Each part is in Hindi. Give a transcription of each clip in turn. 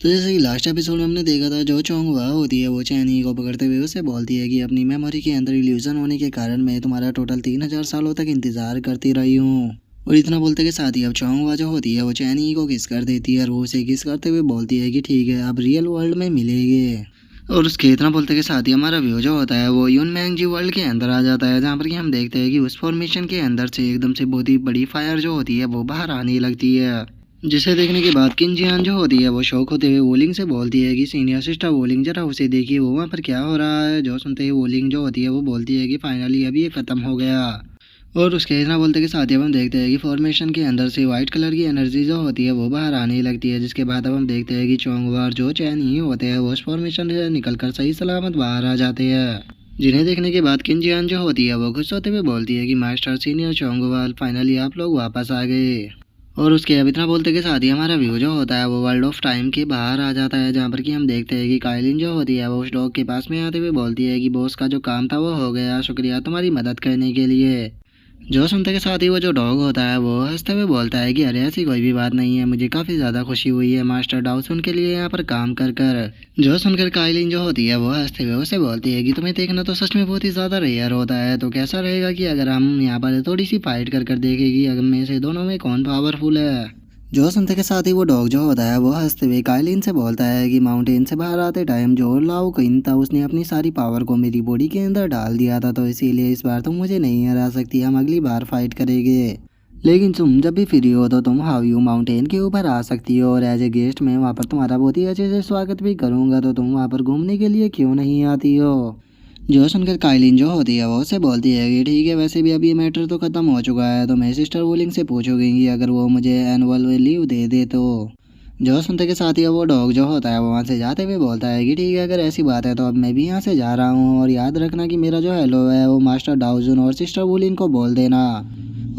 तो जैसे कि लास्ट एपिसोड में हमने देखा था, जो चोंगवा होती है वो चैनी को पकड़ते हुए उसे बोलती है कि अपनी मेमोरी के अंदर इल्यूजन होने के कारण मैं तुम्हारा टोटल 3000 सालों तक इंतजार करती रही हूँ। और इतना बोलते के साथ ही अब चोंगवा जो होती है वो चैनी को किस कर देती है और वो उसे किस करते हुए बोलती है कि ठीक है, अब रियल वर्ल्ड में मिलेंगे। और उसके इतना बोलते के साथ ही हमारा व्यू जो होता है वो यून मैंग जी वर्ल्ड के अंदर आ जाता है, जहाँ पर कि हम देखते हैं कि उस फॉर्मेशन के अंदर से एकदम से बहुत ही बड़ी फायर जो होती है वो बाहर आने लगती है। जिसे देखने के बाद किन जियान जो होती है वो शौक होते हुए वोलिंग से बोलती है कि सीनियर सिस्टर वोलिंग, जरा उसे देखिए वो वहाँ पर क्या हो रहा है। जो सुनते ही वोलिंग जो होती है वो बोलती है कि फाइनली अभी ये खत्म हो गया। और उसके इतना बोलते के साथ ही अब हम देखते हैं कि फॉर्मेशन के अंदर से व्हाइट कलर की एनर्जी जो होती है वो बाहर आने लगती है, जिसके बाद अब हम देखते हैं कि चोंगवा और जो चैन ही होते हैं वो उस फॉर्मेशन से निकलकर सही सलामत बाहर आ जाते हैं। जिन्हें देखने के बाद किन जियान जो होती है वो खुश होते हुए बोलती है कि मास्टर सीनियर चोंगवा, फाइनली आप लोग वापस आ गए। और उसके अब इतना बोलते के साथ ही हमारा व्यू जो होता है वो वर्ल्ड ऑफ टाइम के बाहर आ जाता है, जहाँ पर कि हम देखते हैं कि काइलिन जो होती है वो उस डॉग के पास में आते हुए बोलती है कि बॉस का जो काम था वो हो गया, शुक्रिया तुम्हारी मदद करने के लिए। जो सुनते के साथ ही वो जो डॉग होता है वो हंसते हुए बोलता है कि अरे ऐसी कोई भी बात नहीं है, मुझे काफ़ी ज़्यादा खुशी हुई है मास्टर डाउसन के लिए यहाँ पर काम कर कर। जो सुनकर काइलिन जो होती है वो हंसते हुए उसे बोलती है कि तुम्हें देखना तो सच में बहुत ही ज़्यादा रेयर होता है, तो कैसा रहेगा कि अगर हम यहाँ पर थोड़ी सी फाइट कर कर देखेगी अगर में से दोनों में कौन पावरफुल है। जो सुनते के साथ ही वो डॉग जो होता है वो हंसते हुए काइलिन से बोलता है कि माउंटेन से बाहर आते टाइम जो लाओ क्वीन था उसने अपनी सारी पावर को मेरी बॉडी के अंदर डाल दिया था, तो इसीलिए इस बार तुम मुझे नहीं हरा सकती, हम अगली बार फाइट करेंगे। लेकिन तुम जब भी फ्री हो तो तुम हाव्यू माउंटेन के ऊपर आ सकती हो और एज ए गेस्ट मैं वहाँ पर तुम्हारा बहुत ही अच्छे से स्वागत भी करूँगा, तो तुम वहाँ पर घूमने के लिए क्यों नहीं आती हो। जो सुनकर काइलिन जो होती है वो उससे बोलती है कि ठीक है, वैसे भी अब ये मैटर तो ख़त्म हो चुका है, तो मैं सिस्टर वोलिंग से पूछूंगी कि अगर वो मुझे एनुअल लीव दे दे तो। जो सुनते के साथ ही वो डॉग जो होता है वो वहाँ से जाते हुए बोलता है कि ठीक है, अगर ऐसी बात है तो अब मैं भी यहाँ से जा रहा हूँ, और याद रखना कि मेरा जो हेलो है वो मास्टर डाउजन और सिस्टर वोलिंग को बोल देना।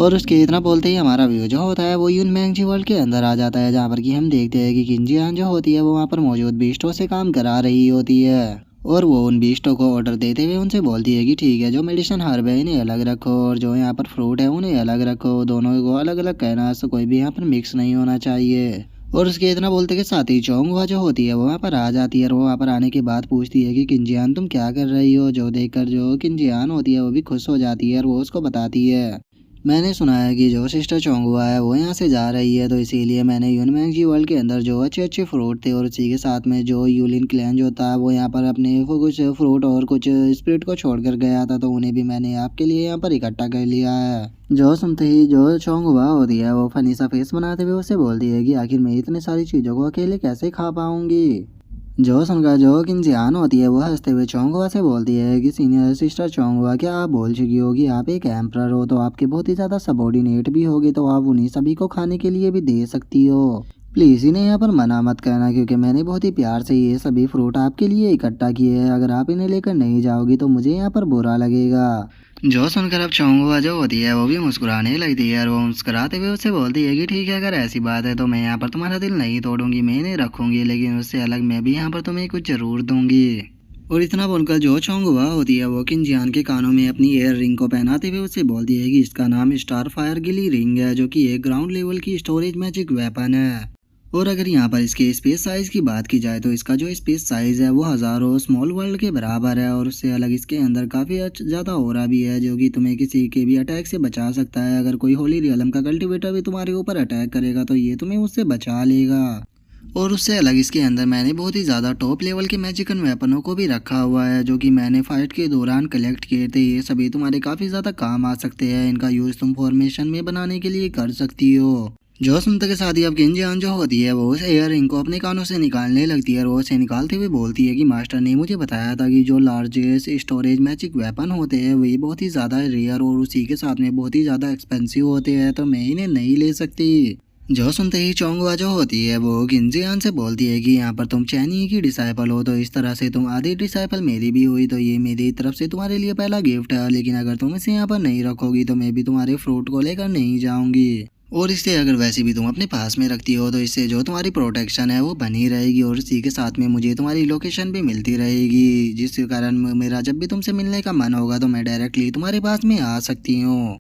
और उसके इतना बोलते ही हमारा व्यू जो होता है वो यून मैंग जी वर्ल्ड के अंदर आ जाता है, जहाँ पर कि हम देखते हैं कि किंजियान जो होती है वो वहाँ पर मौजूद बीस्टों से काम करा रही होती है। और वो उन बीस्टों को ऑर्डर देते हुए उनसे बोलती है कि ठीक है, जो मेडिसिन हर्ब है इन्हें अलग रखो और जो यहाँ पर फ्रूट है उन्हें अलग रखो, दोनों को अलग अलग कहना, सो कोई भी यहाँ पर मिक्स नहीं होना चाहिए। और उसके इतना बोलते के साथ ही चोंगवा जो होती है वो वहाँ पर आ जाती है और वो वहाँ पर आने के बाद पूछती है कि किंजियान तुम क्या कर रही हो। जो देखकर जो किंजियान होती है वो भी खुश हो जाती है और वो उसको बताती है, मैंने सुना है कि जो सिस्टर चोंगुआ है वो यहाँ से जा रही है, तो इसीलिए मैंने यूनमैंग जी वर्ल्ड के अंदर जो अच्छे अच्छे फ्रूट थे और उसी के साथ में जो यूलिन क्लैन जो था वो यहाँ पर अपने वो कुछ फ्रूट और कुछ स्पिरिट को छोड़ कर गया था, तो उन्हें भी मैंने आपके लिए यहाँ पर इकट्ठा कर लिया है। जो सुनते ही जो चोंगुआ होती है वो फनी सा फेस बनाते हुए उसे बोलती है कि आखिर मैं इतनी सारी चीज़ों को अकेले कैसे खा पाऊंगी। जो सुनकर जो किंजियान होती है वो हंसते हुए चोंगुआ से बोलती है कि सीनियर सिस्टर चोंगुआ, क्या आप बोल चुकी हो कि आप एक एम्परर हो, तो आपके बहुत ही ज़्यादा सबॉर्डिनेट भी होगे, तो आप उन्हीं सभी को खाने के लिए भी दे सकती हो। प्लीज़ इन्हें यहाँ पर मना मत करना, क्योंकि मैंने बहुत ही प्यार से ये सभी फ्रूट आपके लिए इकट्ठा किए हैं, अगर आप इन्हें लेकर नहीं जाओगी तो मुझे यहाँ पर बुरा लगेगा। जो सुनकर अब चोंगुआ जो होती है वो भी मुस्कुराने लगती है और वो मुस्कुराते हुए उससे बोलती है कि ठीक है, अगर ऐसी बात है तो मैं यहाँ पर तुम्हारा दिल नहीं तोड़ूंगी, मैं इन्हें रखूंगी, लेकिन उससे अलग मैं भी यहाँ पर तुम्हें कुछ ज़रूर दूंगी। और इतना बोलकर जो चोंगुआ होती है वो किंजियान के कानों में अपनी ईयर रिंग को पहनाते हुए उससे बोलती है कि इसका नाम स्टार फायर गिली रिंग है, जो कि एक ग्राउंड लेवल की स्टोरेज मैजिक वेपन है। और अगर यहाँ पर इसके स्पेस साइज की बात की जाए तो इसका जो स्पेस साइज है वो हज़ारों स्मॉल वर्ल्ड के बराबर है, और उससे अलग इसके अंदर काफ़ी ज़्यादा ऑरा भी है, जो कि तुम्हें किसी के भी अटैक से बचा सकता है। अगर कोई होली रियलम का कल्टिवेटर भी तुम्हारे ऊपर अटैक करेगा तो ये तुम्हें उससे बचा लेगा। और उससे अलग इसके अंदर मैंने बहुत ही ज़्यादा टॉप लेवल के मैजिकल वेपनों को भी रखा हुआ है, जो कि मैंने फाइट के दौरान कलेक्ट किए थे। ये सभी तुम्हारे काफ़ी ज़्यादा काम आ सकते हैं, इनका यूज़ तुम फॉर्मेशन में बनाने के लिए कर सकती हो। जो सुनते के साथ ही अब किंजियान जो होती है वो उस एयर रिंग को अपने कानों से निकालने लगती है और वो उसे निकालते हुए बोलती है कि मास्टर ने मुझे बताया था कि जो लार्जेस्ट स्टोरेज मैजिक वेपन होते हैं वही बहुत ही ज़्यादा रेयर और उसी के साथ में बहुत ही ज़्यादा एक्सपेंसिव होते हैं, तो मैं इन्हें नहीं ले सकती। जो सुनते ही चोंगवा जो होती है वो किंजियान से बोलती है कि यहाँ पर तुम चैनी की डिसाइपल हो, तो इस तरह से तुम आधी डिसाइपल मेरी भी हुई, तो ये मेरी तरफ से तुम्हारे लिए पहला गिफ्ट है, लेकिन अगर तुम इसे यहाँ पर नहीं रखोगी तो मैं भी तुम्हारे फ्रूट को लेकर नहीं जाऊंगी। और इसे अगर वैसे भी तुम अपने पास में रखती हो तो इससे जो तुम्हारी प्रोटेक्शन है वो बनी रहेगी, और इसी के साथ में मुझे तुम्हारी लोकेशन भी मिलती रहेगी, जिस कारण मेरा जब भी तुमसे मिलने का मन होगा तो मैं डायरेक्टली तुम्हारे पास में आ सकती हूँ।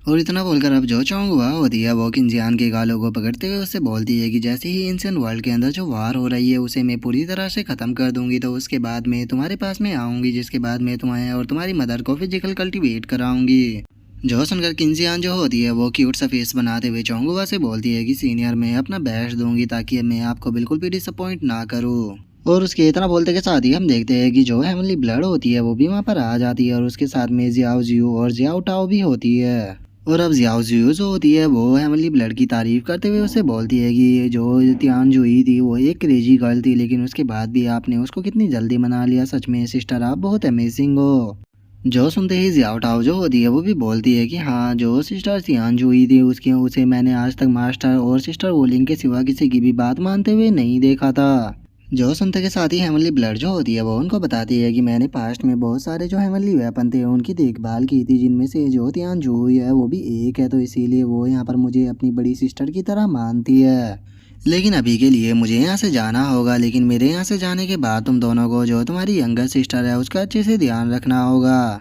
और इतना बोलकर अब जो चौंक हुआ होती है वो किंजियान के गालों को पकड़ते हुए उससे बोलती है कि जैसे ही इंसान वर्ल्ड के अंदर जो वार हो रही है उसे मैं पूरी तरह से ख़त्म कर दूंगी, तो उसके बाद मैं तुम्हारे पास में आऊंगी, जिसके बाद मैं तुम्हें और तुम्हारी मदर को फिजिकल कल्टीवेट कराऊंगी। जो सुनकर किंजियान जो होती है वो क्यूट सा फेस बनाते हुए चोंगुआ से बोलती है कि सीनियर मैं अपना बेस्ट दूंगी ताकि मैं आपको बिल्कुल भी डिसअपॉइंट ना करूँ। और उसके इतना बोलते के साथ ही हम देखते हैं कि जो हेवनली ब्लड होती है वो भी वहाँ पर आ जाती है और उसके साथ में जियाओ जियो और जियाओ टाओ भी होती है। और अब जियाओ जियो जो होती है वो हेवनली ब्लड की तारीफ करते हुए उसे बोलती है कि ये जो तियान जुई थी वो एक क्रेजी गर्ल थी, लेकिन उसके बाद भी आपने उसको कितनी जल्दी मना लिया, सच में सिस्टर आप बहुत अमेजिंग हो। जो सुनते ही जियाओ टाओ जो होती है वो भी बोलती है कि हाँ, जो सिस्टर तियान जुई थी उसकी उसे मैंने आज तक मास्टर और सिस्टर वोलिंग के सिवा किसी की भी बात मानते हुए नहीं देखा था। जो सुनते के साथ ही हेवनली ब्लड जो होती है वो उनको बताती है कि मैंने पास्ट में बहुत सारे जो हेवनली वेपन थे उनकी देखभाल की थी, जिनमें से जो तियान जुई है वो भी एक है, तो इसीलिए वो यहाँ पर मुझे अपनी बड़ी सिस्टर की तरह मानती है। लेकिन अभी के लिए मुझे यहाँ से जाना होगा, लेकिन मेरे यहाँ से जाने के बाद तुम दोनों को जो तुम्हारी यंगर सिस्टर है उसका अच्छे से ध्यान रखना होगा।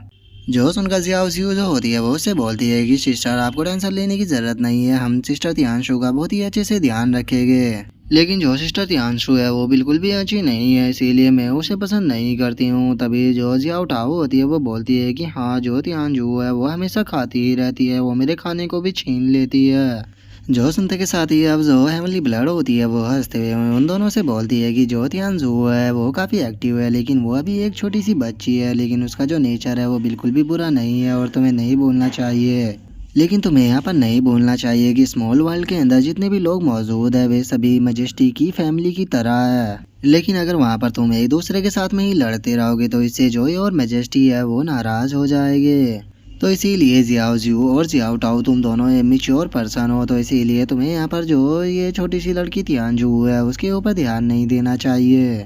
जो सुनकर जियाओ जियो जो होती है वो उससे बोलती है कि सिस्टर आपको टेंशन लेने की ज़रूरत नहीं है, हम सिस्टर तियांशु का बहुत ही अच्छे से ध्यान रखेंगे। लेकिन जो सिस्टर तियांशु है वो बिल्कुल भी अच्छी नहीं है, इसीलिए मैं उसे पसंद नहीं करती हूँ। तभी जो जियाओ टाओ होती है वो बोलती है कि हाँ, जो तियांजू है वो हमेशा खाती ही रहती है, वो मेरे खाने को भी छीन लेती है। जो सुनते के साथ ही अब जो हेवनली ब्लड होती है वो हंसते हुए उन दोनों से बोलती है कि जो तियांजू है वो काफ़ी एक्टिव है, लेकिन वो अभी एक छोटी सी बच्ची है, लेकिन उसका जो नेचर है वो बिल्कुल भी बुरा नहीं है और तुम्हें नहीं बोलना चाहिए। लेकिन तुम्हें यहाँ पर नहीं बोलना चाहिए कि स्मॉल वर्ल्ड के अंदर जितने भी लोग मौजूद है वे सभी मजेस्टी की फैमिली की तरह है, लेकिन अगर वहाँ पर तुम एक दूसरे के साथ में ही लड़ते रहोगे तो इससे जोई और मजेस्टी है वो नाराज हो जाएंगे। तो इसीलिए जियाओ जियो और जियाओ टाओ तुम दोनों मेच्योर पर्सन हो, तो इसीलिए तुम्हें यहाँ पर जो ये छोटी सी लड़की तियांजू है उसके ऊपर ध्यान नहीं देना चाहिए।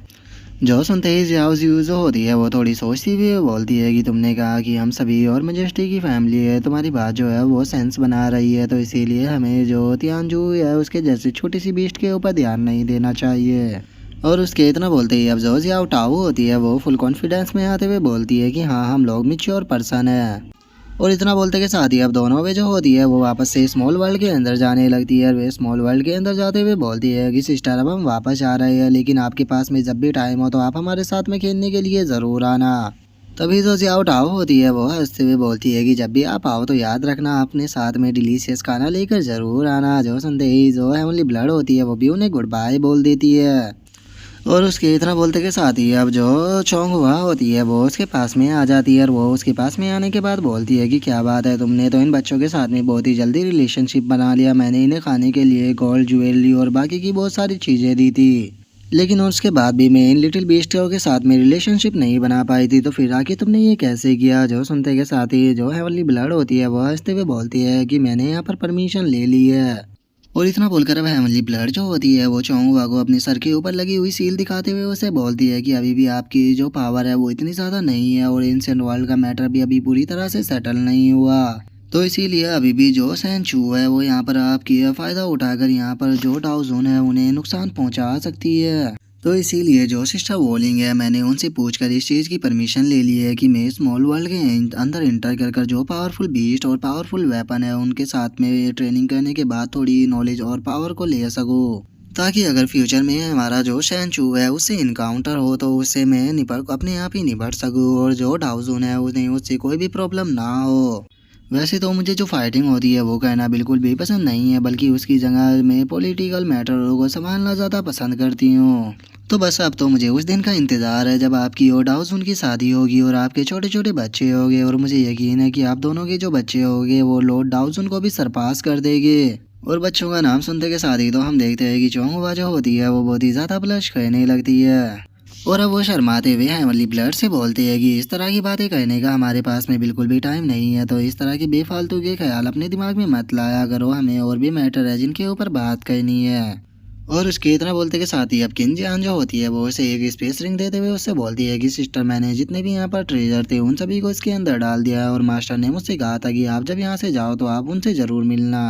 जो सुनते ही जियाओ जियो जो होती है वो थोड़ी सोचती हुई बोलती है कि तुमने कहा कि हम सभी और मजेस्टी की फैमिली है, तुम्हारी बात जो है वो सेंस बना रही है, तो इसीलिए हमें जो तियांजू है उसके जैसे छोटी सी बीस्ट के ऊपर ध्यान नहीं देना चाहिए। और उसके इतना बोलते ही अब जो जियाओ टाओ होती है वो फुल कॉन्फिडेंस में आते हुए बोलती है कि हाँ, हम लोग मेच्योर पर्सन है। और इतना बोलते के साथ ही अब दोनों वे जो होती है वो वापस से स्मॉल वर्ल्ड के अंदर जाने लगती है और वे स्मॉल वर्ल्ड के अंदर जाते हुए बोलती है कि सिस्टर अब हम वापस आ रहे हैं, लेकिन आपके पास में जब भी टाइम हो तो आप हमारे साथ में खेलने के लिए ज़रूर आना। तभी जो जियाओ टाओ होती है वो हंसते हुए बोलती है कि जब भी आप आओ तो याद रखना अपने साथ में डिलीशियस खाना लेकर ज़रूर आना। जो सुनते ही जो हेवनली ब्लड होती है वो भी उन्हें गुड बाय बोल देती है। और उसके इतना बोलते के साथ ही अब जो चौंग हुआ होती है वो उसके पास में आ जाती है और वो उसके पास में आने के बाद बोलती है कि क्या बात है, तुमने तो इन बच्चों के साथ में बहुत ही जल्दी रिलेशनशिप बना लिया। मैंने इन्हें खाने के लिए गोल्ड ज्वेलरी और बाकी की बहुत सारी चीज़ें दी थी, लेकिन उसके बाद भी मैं इन लिटिल बेस्टियों के साथ में रिलेशनशिप नहीं बना पाई थी, तो फिर आके तुमने ये कैसे किया। जो सुनते के साथ ही जो हेवनली ब्लड होती है वो हंसते हुए बोलती है कि मैंने यहाँ पर परमिशन ले ली है। और इतना बोलकर अब हेवनली ब्लड जो होती है वो चोंगुआ को अपने सर के ऊपर लगी हुई सील दिखाते हुए उसे बोलती है कि अभी भी आपकी जो पावर है वो इतनी ज़्यादा नहीं है और एंशिएंट वर्ल्ड का मैटर भी अभी पूरी तरह से सेटल नहीं हुआ, तो इसीलिए अभी भी जो सैनचू है वो यहाँ पर आपकी फ़ायदा उठाकर यहाँ पर जो डाउजोन है उन्हें नुकसान पहुँचा सकती है। तो इसीलिए जो सिस्टर वोलिंग है मैंने उनसे पूछकर इस चीज़ की परमिशन ले ली है कि मैं स्मॉल वर्ल्ड के अंदर इंटर कर जो पावरफुल बीस्ट और पावरफुल वेपन है उनके साथ में ट्रेनिंग करने के बाद थोड़ी नॉलेज और पावर को ले सकूँ, ताकि अगर फ्यूचर में हमारा जो शैनचू है उससे इनकाउंटर हो तो उससे मैं निपट अपने आप ही निपट सकूँ और जो डाउजोन है उन्हें उससे कोई भी प्रॉब्लम ना हो। वैसे तो मुझे जो फाइटिंग होती है वो कहना बिल्कुल भी पसंद नहीं है, बल्कि उसकी जगह मैं पॉलिटिकल मैटरों को संभालना ज़्यादा पसंद करती हूँ। तो बस अब तो मुझे उस दिन का इंतज़ार है जब आपकी और डाउजन की शादी होगी और आपके छोटे छोटे बच्चे होंगे, और मुझे यकीन है कि आप दोनों के जो बच्चे होंगे वो लॉर्ड डाउजन को भी सरपास कर देंगे। और बच्चों का नाम सुनते के साथ ही तो हम देखते हैं कि चोंगुआ जो होती है वो बहुत ही ज़्यादा ब्लश करने लगती है और अब वो शर्माते हुए हेवनली ब्लड से बोलते हैं कि इस तरह की बातें कहने का हमारे पास में बिल्कुल भी टाइम नहीं है, तो इस तरह के बेफालतू के ख्याल अपने दिमाग में मत लाया करो, हमें और भी मैटर है जिनके ऊपर बात करनी है। और उसके इतना बोलते के साथ ही अब किंजियान जो होती है वो उसे एक स्पेस रिंग देते हुए उससे बोलती है कि सिस्टर मैंने जितने भी यहाँ पर ट्रेजर थे उन सभी को इसके अंदर डाल दिया है और मास्टर ने मुझसे कहा था कि आप जब यहाँ से जाओ तो आप उनसे ज़रूर मिलना।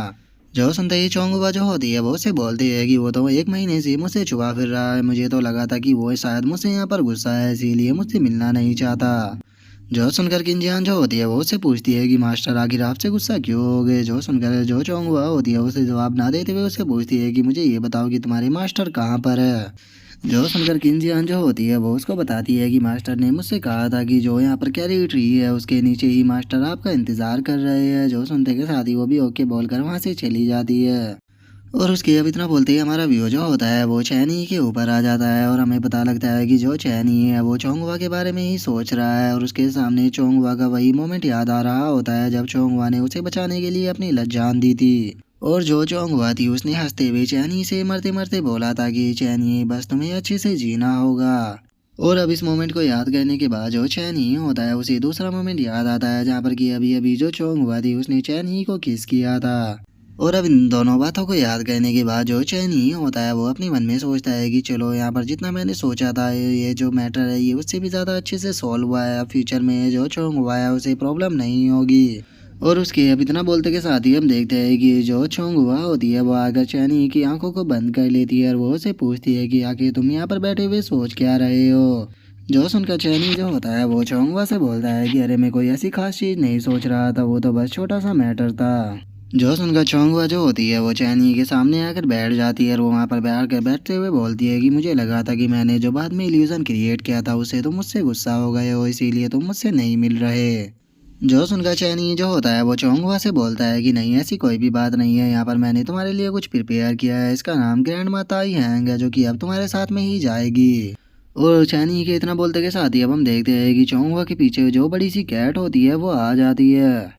जो सुनते ही चोंगुआ जो होती है वो उसे बोलती है कि वो तो 1 महीने से मुझसे छुपा फिर रहा है, मुझे तो लगा था कि वो शायद मुझसे यहाँ पर गुस्सा है इसीलिए मुझसे मिलना नहीं चाहता। जो सुनकर किंजियान जो होती है वो उससे पूछती है कि मास्टर आखिर आपसे गुस्सा क्यों हो गए। जो सुनकर जो चोंगवा होती है उसे जवाब ना देते हुए उससे पूछती है कि मुझे ये बताओ कि तुम्हारे मास्टर कहाँ पर है। जो सुनकर किंजियान जो होती है वो उसको बताती है कि मास्टर ने मुझसे कहा था कि जो यहाँ पर कैरी ट्री है उसके नीचे ही मास्टर आपका इंतजार कर रहे हैं। जो सुनते के साथ ही वो भी ओके बोलकर वहाँ से चली जाती है। और उसके अब इतना बोलते ही हमारा व्यू जो होता है वो चैनी के ऊपर आ जाता है और हमें पता लगता है कि जो चैनी है वो चोंगवा के बारे में ही सोच रहा है और उसके सामने चोंगवा का वही मोमेंट याद आ रहा होता है जब चोंगवा ने उसे बचाने के लिए अपनी जान दी थी। और जो चोंगवा थी उसने हंसते हुए चैनी से मरते मरते बोला था कि चैनी बस तुम्हें अच्छे से जीना होगा। और अब इस मोमेंट को याद करने के बाद जो चैनी होता है उसे दूसरा मोमेंट याद आता है जहाँ पर कि अभी अभी जो चोंगवा थी उसने चैनी को किस किया था। और अब इन दोनों बातों को याद करने के बाद जो चैनी होता है वो अपने मन में सोचता है कि चलो यहाँ पर जितना मैंने सोचा था ये जो मैटर है ये उससे भी ज़्यादा अच्छे से सॉल्व हुआ है। अब फ्यूचर में जो चोंग हुआ है उसे प्रॉब्लम नहीं होगी। और उसके अब इतना बोलते के साथ ही हम देखते हैं कि जो चोंग हुआ होती है वो आकर चैनी की आंखों को बंद कर लेती है और वो उसे पूछती है कि आखिर तुम यहाँ पर बैठे हुए सोच क्या रहे हो। जो सुनकर चैनी जो होता है वो चोंगवा से बोलता है कि अरे मैं कोई ऐसी खास चीज़ नहीं सोच रहा था, वो तो बस छोटा सा मैटर था। जो सुनकर चोंगवा जो होती है वो चैनी के सामने आकर बैठ जाती है और वो वहाँ पर बैठते हुए बोलती है कि मुझे लगा था कि मैंने जो बाद में इल्यूजन क्रिएट किया था उससे तुम मुझसे गुस्सा हो गए हो, इसीलिए तुम मुझसे नहीं मिल रहे। जो सुनकर चैनी जो होता है वो चोंगवा से बोलता है कि नहीं ऐसी कोई भी बात नहीं है, यहाँ पर मैंने तुम्हारे लिए कुछ प्रिपेयर किया है, इसका नाम ग्रैंड माता आई हैंग है जो कि अब तुम्हारे साथ में ही जाएगी। और चैनी के इतना बोलते के साथ ही अब हम देखते हैं कि चोंगवा के पीछे जो बड़ी सी कैट होती है वो आ जाती है।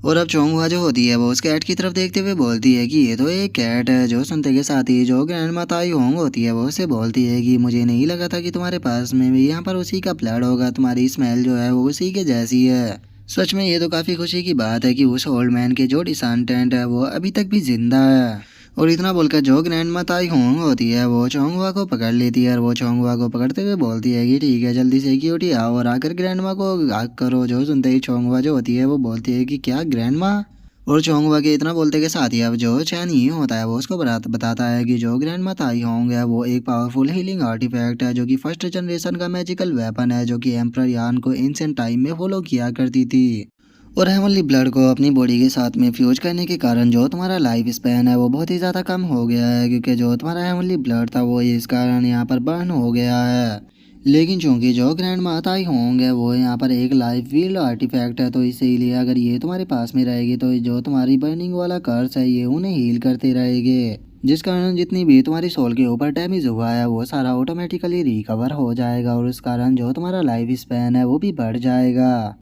और अब चोंगवा जो होती है वो उस कैट की तरफ देखते हुए बोलती है कि ये तो एक कैट है। जो सुनते के साथ ही जो ग्रैंड माता आई होंग होती है वो उसे बोलती है कि मुझे नहीं लगा था कि तुम्हारे पास में भी यहाँ पर उसी का ब्लड होगा, तुम्हारी स्मेल जो है वो उसी के जैसी है। सच में ये तो काफ़ी खुशी की बात है कि उस ओल्ड मैन के जो डिसेंडेंट है वो अभी तक भी जिंदा है। और इतना बोलकर जो ग्रैंड माता आई होंग होती है वो चोंगवा को पकड़ लेती है और वो चोंगवा को पकड़ते हुए बोलती है कि ठीक है जल्दी से सिक्योरिटी आओ और आकर ग्रैंड माँ को आग करो। जो सुनते ही चोंगवा जो होती है वो बोलती है कि क्या ग्रैंड माँ। और चोंगवा के इतना बोलते के साथ ही अब जो चैनी होता है वो उसको बताता है कि जो ग्रैंड माता आई होंग है वो एक पावरफुल हीलिंग आर्टिफैक्ट है जो कि फर्स्ट जनरेशन का मैजिकल वेपन है जो कि एम्परर यान को एंशिएंट टाइम में फॉलो किया करती थी। और हेवनली ब्लड को अपनी बॉडी के साथ में फ्यूज करने के कारण जो तुम्हारा लाइफ स्पैन है वो बहुत ही ज़्यादा कम हो गया है, क्योंकि जो तुम्हारा हेवनली ब्लड था वो इस कारण यहाँ पर बर्न हो गया है। लेकिन चूंकि जो ग्रैंड माता ही होंगे वो यहाँ पर एक लाइफ व्हील आर्टिफैक्ट है तो इसीलिए अगर ये तुम्हारे पास में रहेगी तो जो तुम्हारी बर्निंग वाला कर्स है ये उन्हें हील करते रहेंगे, जिस कारण जितनी भी तुम्हारी सोल के ऊपर डैमेज हुआ है वो सारा ऑटोमेटिकली रिकवर हो जाएगा और उस कारण जो तुम्हारा लाइफ स्पैन है वो भी बढ़ जाएगा।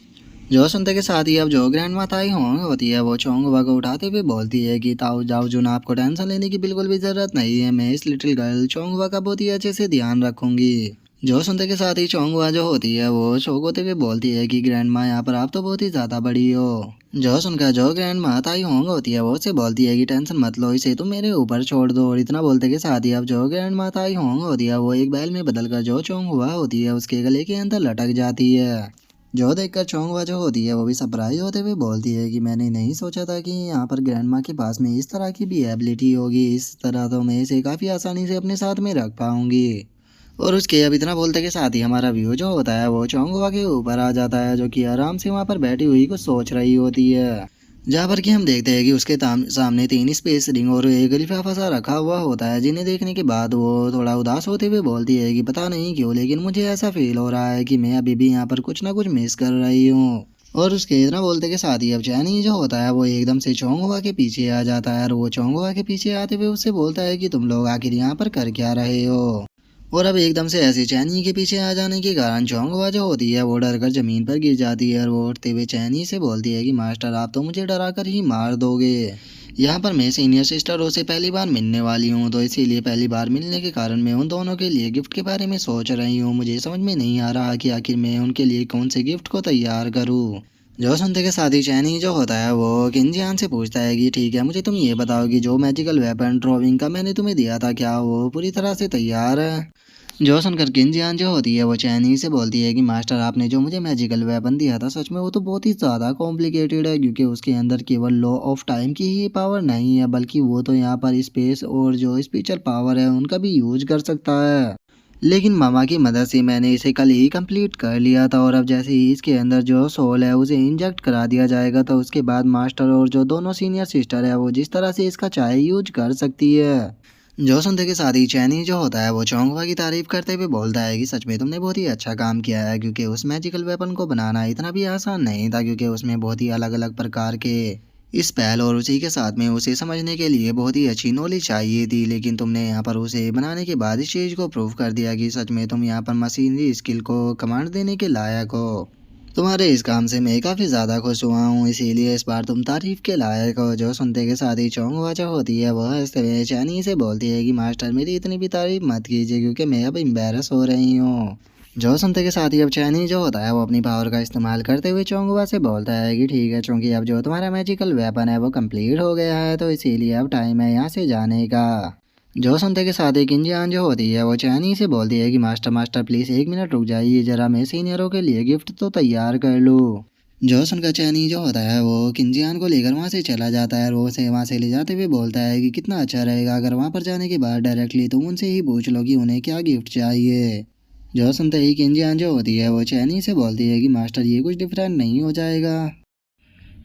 जो सुनते के साथ ही अब जो ग्रैंड माताई होंग होती है वो चोंगवा को उठाते हुए बोलती है कि ताऊ जाओ जुन, आपको टेंशन लेने की बिल्कुल भी जरूरत नहीं है, मैं इस लिटिल गर्ल चोंगवा का बहुत ही अच्छे से ध्यान रखूंगी। जो सुनते के साथ ही चोंगवा जो होती है वो शोक होते हुए बोलती है कि ग्रैंड माँ यहाँ पर आप तो बहुत ही ज्यादा बड़ी हो। जो सुनकर जो ग्रैंड माताई होंग होती है वो उससे बोलती है कि टेंशन मत लो, इसे तुम मेरे ऊपर छोड़ दो। और इतना बोलते के साथ ही अब जो ग्रैंड माताई होंग होती है वो एक बैल में बदलकर जो चोंगवा होती है उसके गले के अंदर लटक जाती है। जो देखकर चोंगवा जो होती है वो भी सरप्राइज होते हुए बोलती है कि मैंने नहीं सोचा था कि यहाँ पर ग्रैंड माँ के पास में इस तरह की भी एबिलिटी होगी, इस तरह तो मैं इसे काफ़ी आसानी से अपने साथ में रख पाऊंगी। और उसके अब इतना बोलते के साथ ही हमारा व्यू जो होता है वो चोंगवा के ऊपर आ जाता है जो कि आराम से वहाँ पर बैठी हुई कुछ सोच रही होती है। जहाँ पर कि हम देखते हैं कि उसके सामने 3 स्पेस रिंग और एक लिफाफा सा रखा हुआ होता है, जिन्हें देखने के बाद वो थोड़ा उदास होते हुए बोलती है कि पता नहीं क्यों लेकिन मुझे ऐसा फील हो रहा है कि मैं अभी भी यहाँ पर कुछ ना कुछ मिस कर रही हूँ। और उसके इतना बोलते के साथ ही अब चैनी जो होता है वो एकदम से चोंगवा के पीछे आ जाता है और वो चोंगवा के पीछे आते हुए उससे बोलता है कि तुम लोग आखिर यहाँ पर कर क्या रहे हो। और अब एकदम से ऐसे चैनी के पीछे आ जाने के कारण चोंगवा जो होती है वो डर कर जमीन पर गिर जाती है और वो उठते हुए चैनी से बोलती है कि मास्टर आप तो मुझे डरा कर ही मार दोगे। यहाँ पर मैं सीनियर सिस्टरों से पहली बार मिलने वाली हूँ तो इसीलिए पहली बार मिलने के कारण मैं उन दोनों के लिए गिफ्ट के बारे में सोच रही हूँ। मुझे समझ में नहीं आ रहा कि आखिर मैं उनके लिए कौन से गिफ्ट को तैयार करूँ। जो सुनते के साथ ही चैनी जो होता है वो किंजियान से पूछता है कि ठीक है मुझे तुम ये बताओ कि जो मैजिकल वेपन ड्रॉइंग का मैंने तुम्हें दिया था क्या वो पूरी तरह से तैयार है। जो सुनकर किंजियान जो होती है वो चैनी से बोलती है कि मास्टर आपने जो मुझे मैजिकल वेपन दिया था सच में वो तो बहुत ही ज़्यादा कॉम्प्लिकेटेड है, क्योंकि उसके अंदर केवल लॉ ऑफ टाइम की ही पावर नहीं है बल्कि वो तो यहाँ पर स्पेस और जो स्पिरिचुअल पावर है उनका भी यूज कर सकता है। लेकिन मामा की मदद से मैंने इसे कल ही कंप्लीट कर लिया था और अब जैसे ही इसके अंदर जो सोल है उसे इंजेक्ट करा दिया जाएगा तो उसके बाद मास्टर और जो दोनों सीनियर सिस्टर है वो जिस तरह से इसका चाय यूज कर सकती है। जो सुनते के साथ ही चैनी जो होता है वो चोंगवा की तारीफ करते हुए बोलता है कि सच में तुमने बहुत ही अच्छा काम किया है, क्योंकि उस मैजिकल वेपन को बनाना इतना भी आसान नहीं था, क्योंकि उसमें बहुत ही अलग अलग प्रकार के स्पेल और उसी के साथ में उसे समझने के लिए बहुत ही अच्छी नॉलेज चाहिए थी। लेकिन तुमने यहाँ पर उसे बनाने के बाद इस चीज़ को प्रूव कर दिया कि सच में तुम यहाँ पर मशीनरी स्किल को कमांड देने के लायक हो। तुम्हारे इस काम से मैं काफ़ी ज़्यादा खुश हुआ हूँ, इसीलिए इस बार तुम तारीफ के लायक हो। जो सुनते के साथ ही चौंक जो होती है वह हंसते हुए चानी से बोलती है कि मास्टर मेरी इतनी भी तारीफ मत कीजिए, क्योंकि मैं अब एम्बेरस हो रही हूँ। जो सुनते के साथ ही अब चैनी जो होता है वो अपनी पावर का इस्तेमाल करते हुए चोंगुआ से बोलता है कि ठीक है चूंकि अब जो तुम्हारा मैजिकल वेपन है वो कंप्लीट हो गया है तो इसीलिए अब टाइम है यहाँ से जाने का। जो सुनते के साथ ही किंजियान जो होती है वो चैनी से बोलती है कि मास्टर मास्टर प्लीज़ एक मिनट रुक जाइए, जरा मैं सीनियरों के लिए गिफ्ट तो तैयार कर लूँ। जो सुनकर चैनी जो होता है वो किंजियान को लेकर वहाँ से चला जाता है और वो उसे वहाँ से ले जाते हुए बोलता है कि कितना अच्छा रहेगा अगर वहाँ पर जाने के बाद डायरेक्टली तुम उनसे ही पूछ लो कि उन्हें क्या गिफ्ट चाहिए। जो सुनते ही किंजियान जो होती है वो चैनी से बोलती है कि मास्टर ये कुछ डिफरेंट नहीं हो जाएगा।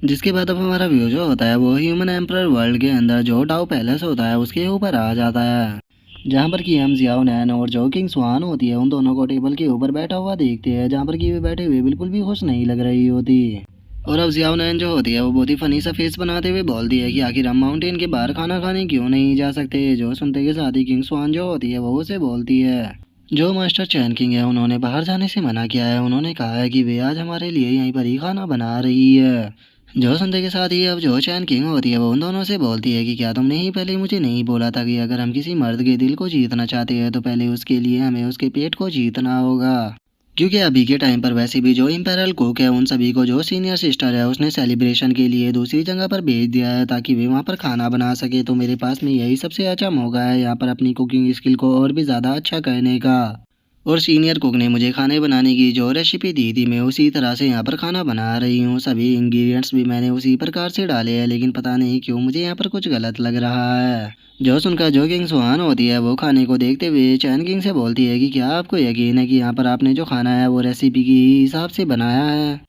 जिसके बाद अब हमारा व्यू जो होता है वो ह्यूमन एम्परर वर्ल्ड के अंदर जो टाओ पैलेस होता है उसके ऊपर आ जाता है, जहाँ पर कि हम जियाओ नैन और जो किंग स्वान होती है उन दोनों को टेबल के ऊपर बैठा हुआ देखते हैं, जहाँ पर कि वे बैठे हुए बिल्कुल भी खुश नहीं लग रही होती। और अब जियाओ नैन जो होती है वो बहुत ही फनी सा फेस बनाते हुए बोलती है कि आखिर हम माउंटेन के बाहर खाना खाने क्यों नहीं जा सकते। जो सुनते के साथ ही किंग स्वान जो होती है वो उसे बोलती है जो मास्टर चैन किंग है उन्होंने बाहर जाने से मना किया है, उन्होंने कहा है कि वे आज हमारे लिए यहीं पर ही खाना बना रही है। जो सुनते के साथ ही अब जो चैन किंग होती है वो उन दोनों से बोलती है कि क्या तुमने ही पहले मुझे नहीं बोला था कि अगर हम किसी मर्द के दिल को जीतना चाहते हैं तो पहले उसके लिए हमें उसके पेट को जीतना होगा। क्योंकि अभी के टाइम पर वैसे भी जो इम्पेरियल कुक है उन सभी को जो सीनियर सिस्टर है उसने सेलिब्रेशन के लिए दूसरी जगह पर भेज दिया है ताकि वे वहाँ पर खाना बना सके, तो मेरे पास में यही सबसे अच्छा मौका है यहाँ पर अपनी कुकिंग स्किल को और भी ज़्यादा अच्छा करने का। और सीनियर कुक ने मुझे खाने बनाने की जो रेसिपी दी थी मैं उसी तरह से यहाँ पर खाना बना रही हूँ, सभी इंग्रेडिएंट्स भी मैंने उसी प्रकार से डाले हैं, लेकिन पता नहीं क्यों मुझे यहाँ पर कुछ गलत लग रहा है। जो सुनकर जो किंग सुहान होती है वो खाने को देखते हुए चैन किंग से बोलती है कि क्या आपको यकीन है कि यहाँ पर आपने जो खाना है वो रेसिपी के ही हिसाब से बनाया है।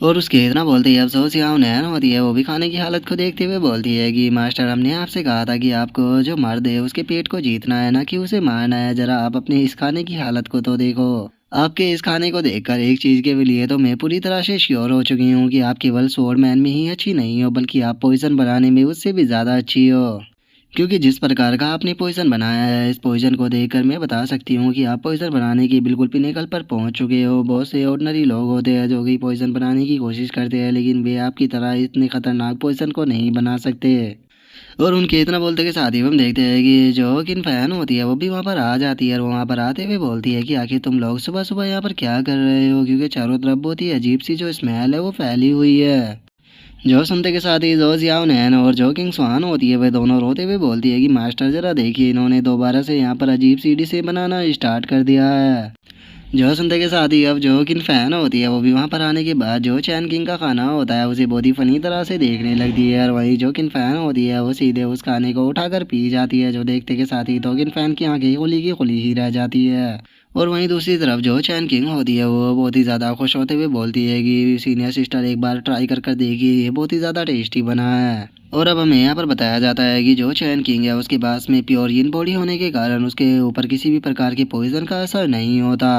और उसके इतना बोलते ही अफसोस यहाँ नैन होती है वो भी खाने की हालत को देखते हुए बोलती है कि मास्टर हमने आपसे कहा था कि आपको जो मर्द है उसके पेट को जीतना है ना कि उसे मारना है, जरा आप अपने इस खाने की हालत को तो देखो। आपके इस खाने को देखकर एक चीज़ के लिए तो मैं पूरी तरह से श्योर हो चुकी हूँ कि आप केवल स्वॉर्ड मैन में ही अच्छी नहीं हो बल्कि आप पॉइजन बनाने में उससे भी ज़्यादा अच्छी हो। क्योंकि जिस प्रकार का आपने पोजीशन बनाया है इस पोजीशन को देखकर मैं बता सकती हूँ कि आप पोजीशन बनाने की बिल्कुल पिनेकल पर पहुँच चुके हो। बहुत से ऑर्डिनरी लोग होते हैं जो कि पोजीशन बनाने की कोशिश करते हैं लेकिन वे आपकी तरह इतने खतरनाक पोजीशन को नहीं बना सकते। और उनके इतना बोलते के साथ ही हम देखते हैं कि जो किन फैन होती है वो भी वहाँ पर आ जाती है और वहाँ पर आते हुए बोलती है कि आखिर तुम लोग सुबह सुबह यहाँ पर क्या कर रहे हो, क्योंकि चारों तरफ बहुत ही अजीब सी जो स्मेल है वो फैली हुई है। जो सुनते के साथ ही जो जियाओ नैन और जो किंग स्वान होती है वे दोनों रोते हुए बोलती है कि मास्टर जरा देखिए इन्होंने दोबारा से यहाँ पर अजीब सी डिशें बनाना स्टार्ट कर दिया है। जो सुनते के साथ ही अब जो किन फैन होती है वो भी वहाँ पर आने के बाद जो चैन किंग का खाना होता है उसे बहुत ही फनी तरह से देखने लगती है और वही जो किन फैन होती है वो सीधे उस खाने को उठाकर पी जाती है, जो देखते के साथ ही तो किन फैन की आंखें खुली की खुली ही रह जाती है। और वहीं दूसरी तरफ जो चैन किंग होती है वो बहुत ही ज़्यादा खुश होते हुए बोलती है कि सीनियर सिस्टर एक बार ट्राई कर देखिए ये बहुत ही ज़्यादा टेस्टी बना है। और अब हमें यहाँ पर बताया जाता है कि जो चैन किंग है उसके पास में प्योर यिन बॉडी होने के कारण उसके ऊपर किसी भी प्रकार के पॉइजन का असर नहीं होता।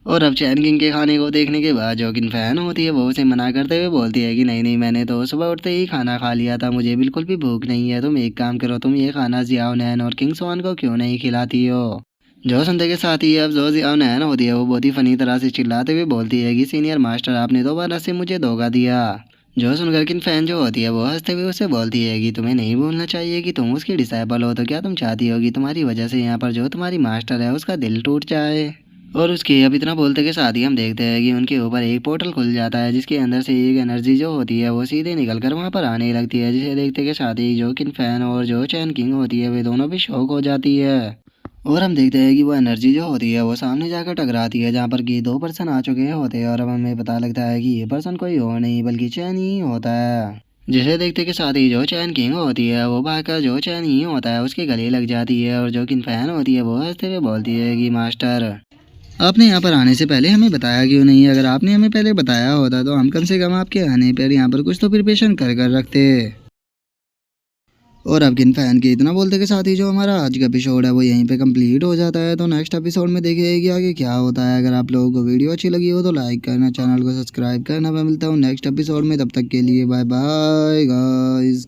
और अब चैन किंग के खाने को देखने के बाद जो किन फैन होती है वो उसे मना करते हुए बोलती है कि नहीं नहीं मैंने तो सुबह उठते ही खाना खा लिया था, मुझे बिल्कुल भी भूख नहीं है, तुम एक काम करो तुम ये खाना जियाओ नैन और किंग स्वान को क्यों नहीं खिलाती हो। जो सुनते के साथ ही अब जो जियाओ नैन होती है वो बहुत ही फनी तरह से चिल्लाते हुए बोलती है कि सीनियर मास्टर आपने दोबारा से मुझे धोखा दिया। जो सुनकर किन फैन जो होती है वो हंसते हुए उसे बोलती है कि तुम्हें नहीं बोलना चाहिए कि तुम उसकी डिसाइपल हो, तो क्या तुम चाहती हो कि तुम्हारी वजह से यहाँ पर जो तुम्हारी मास्टर है उसका दिल टूट जाए। और उसके अब इतना बोलते के साथ ही हम देखते हैं कि उनके ऊपर एक पोर्टल खुल जाता है जिसके अंदर से एक एनर्जी जो होती है वो सीधे निकल कर वहाँ पर आने लगती है, जिसे देखते के साथ ही जो किन फैन और जो चैन किंग होती है वे दोनों भी शॉक हो जाती है। और हम देखते हैं कि वो एनर्जी जो होती है वो सामने जाकर टकराती है जहाँ पर कि दो पर्सन आ चुके होते हैं और अब हमें पता लगता है कि ये पर्सन कोई और नहीं बल्कि चैन ही होता है। जिसे देखते के साथ ही जो चैन किंग होती है वो भागकर जो चैन ही होता है उसके गले लग जाती है और जो किन फैन होती है वो हंसते हुए बोलती है कि मास्टर आपने यहाँ पर आने से पहले हमें बताया क्यों नहीं? अगर आपने हमें पहले बताया होता तो हम कम से कम आपके आने पर यहाँ पर कुछ तो प्रिपरेशन कर कर रखते। और अब किन फैन के इतना बोलते के साथ ही जो हमारा आज का एपिसोड है वो यहीं पे कंप्लीट हो जाता है। तो नेक्स्ट एपिसोड में देखिए कि आगे क्या होता है। अगर आप लोगों को वीडियो अच्छी लगी हो तो लाइक करना, चैनल को सब्सक्राइब करना। मैं मिलता हूँ नेक्स्ट एपिसोड में, तब तक के लिए बाय बाय गाइस।